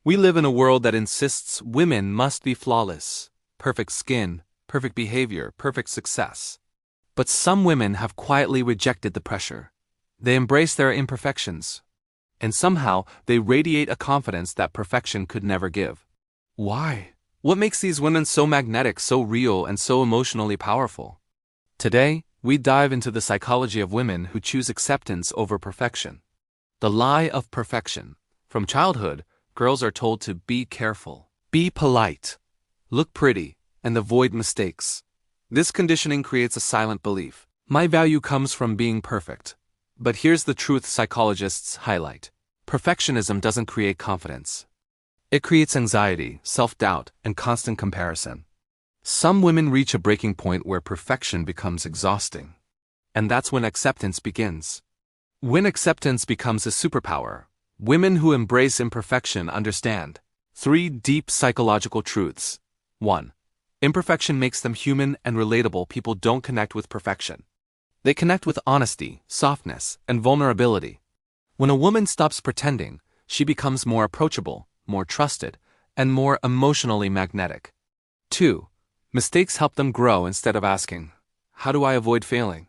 We live in a world that insists women must be flawless, perfect skin, perfect behavior, perfect success. But some women have quietly rejected the pressure. They embrace their imperfections. And somehow, they radiate a confidence that perfection could never give. Why? What makes these women so magnetic, so real, and so emotionally powerful? Today, we dive into the psychology of women who choose acceptance over perfection. The lie of perfection. From childhood, girls are told to be careful, be polite, look pretty, and avoid mistakes. This conditioning creates a silent belief. My value comes from being perfect. But here's the truth psychologists highlight. Perfectionism doesn't create confidence. It creates anxiety, self-doubt, and constant comparison. Some women reach a breaking point where perfection becomes exhausting. And that's when acceptance begins. When acceptance becomes a superpower, women who embrace imperfection understand 3 deep psychological truths. 1. Imperfection makes them human and relatable. People don't connect with perfection. They connect with honesty, softness, and vulnerability. When a woman stops pretending, she becomes more approachable, more trusted, and more emotionally magnetic. 2. Mistakes help them grow instead of asking, "How do I avoid failing?"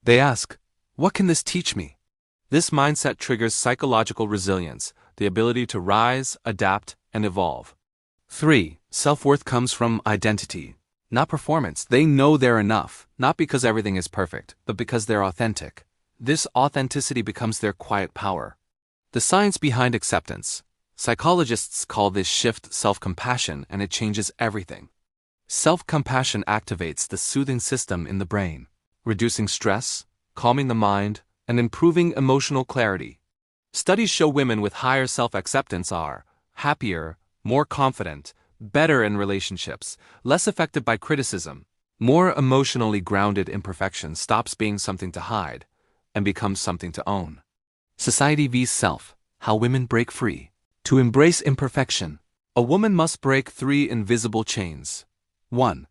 They ask, "What can this teach me?" This mindset triggers psychological resilience, the ability to rise, adapt, and evolve. 3. Self-worth comes from identity, not performance. They know they're enough, not because everything is perfect, but because they're authentic. This authenticity becomes their quiet power. The science behind acceptance. Psychologists call this shift self-compassion, and it changes everything. Self-compassion activates the soothing system in the brain, reducing stress, calming the mind, and improving emotional clarity. Studies show women with higher self-acceptance are happier, more confident, better in relationships, less affected by criticism, more emotionally grounded. Imperfection stops being something to hide and becomes something to own. Society vs. self, how women break free. To embrace imperfection, a woman must break 3 invisible chains. 1.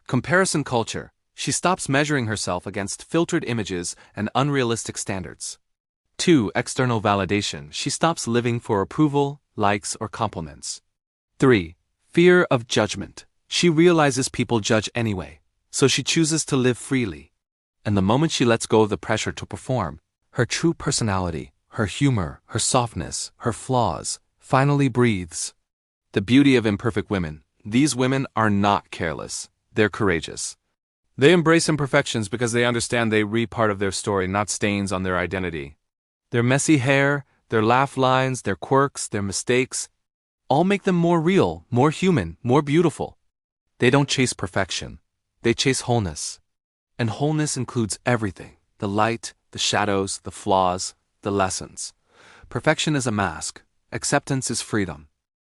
Comparison culture. She stops measuring herself against filtered images and unrealistic standards. 2. External validation. She stops living for approval, likes, or compliments. 3. Fear of judgment. She realizes people judge anyway, so she chooses to live freely. And the moment she lets go of the pressure to perform, her true personality, her humor, her softness, her flaws, finally breathes. The beauty of imperfect women. These women are not careless. They're courageous. They embrace imperfections because they understand they re part of their story, not stains on their identity. Their messy hair, their laugh lines, their quirks, their mistakes, all make them more real, more human, more beautiful. They don't chase perfection. They chase wholeness. And wholeness includes everything: the light, the shadows, the flaws, the lessons. Perfection is a mask. Acceptance is freedom.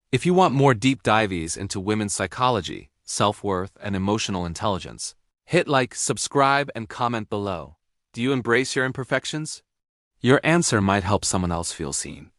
If you want more deep dives into women's psychology, self-worth, and emotional intelligence, hit like, subscribe, and comment below. Do you embrace your imperfections? Your answer might help someone else feel seen.